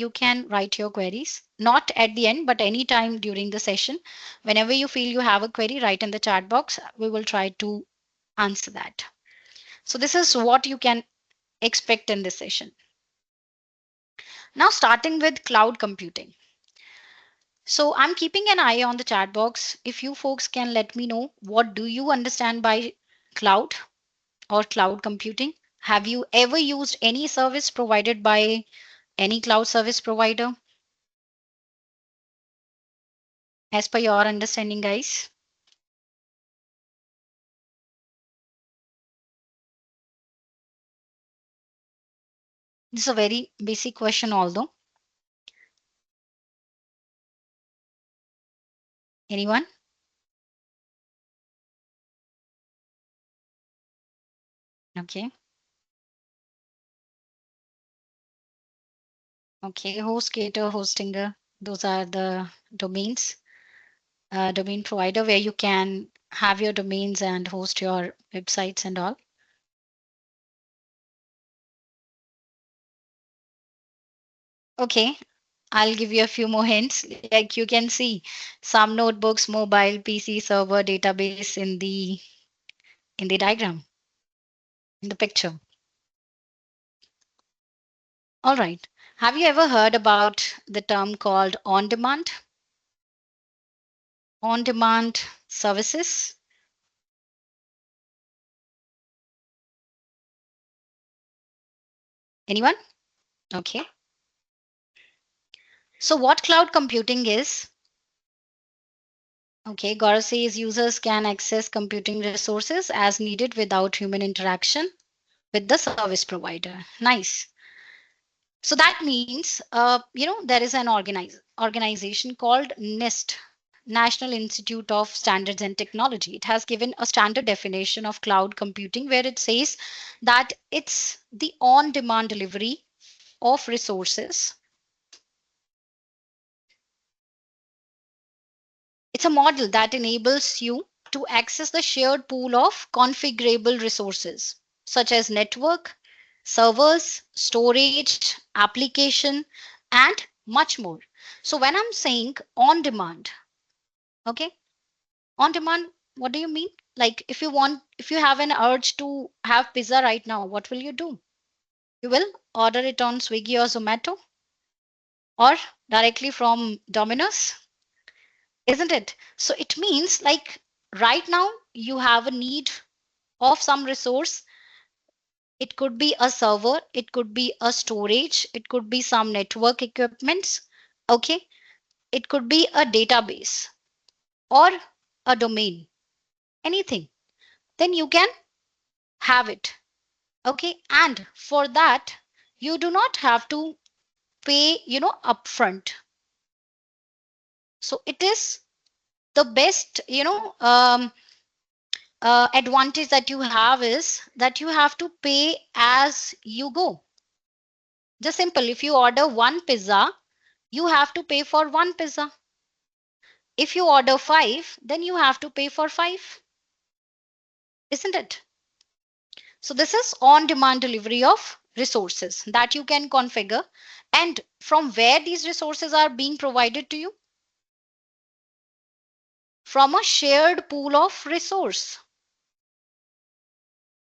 you can write your queries, not at the end, but anytime during the session. Whenever you feel you have a query, write in the chat box. We will try to answer that. So this is what you can expect in this session. Now starting with cloud computing. So I'm keeping an eye on the chat box. If you folks can let me know, what do you understand by cloud or cloud computing? Have you ever used any service provided by any cloud service provider? As per your understanding, guys. This is a very basic question, although. Anyone? Okay. Okay. HostGator, Hostinger, those are the domains, domain provider where you can have your domains and host your websites and all. Okay. I'll give you a few more hints. Like you can see some notebooks, mobile, PC, server, database in the diagram, in the picture. All right. Have you ever heard about the term called on-demand? On-demand services? Anyone? Okay. So what cloud computing is? Okay, Gaurav says users can access computing resources as needed without human interaction with the service provider. Nice. So that means, there is an organization called NIST, National Institute of Standards and Technology. It has given a standard definition of cloud computing where it says that it's the on-demand delivery of resources. It's a model that enables you to access the shared pool of configurable resources, such as network, servers, storage, application, and much more. So when I'm saying on demand, okay, on demand, what do you mean? Like if you have an urge to have pizza right now, what will you do? You will order it on Swiggy or Zomato or directly from Domino's, isn't it? So it means like right now you have a need of some resource. It could be a server, it could be a storage, it could be some network equipments. Okay. It could be a database or a domain, anything. Then you can have it. Okay. And for that, you do not have to pay, upfront. So it is the best, advantage that you have is that you have to pay as you go. Just simple. If you order one pizza, you have to pay for one pizza. If you order five, then you have to pay for five, isn't it? So this is on-demand delivery of resources that you can configure. And from where these resources are being provided to you? From a shared pool of resource.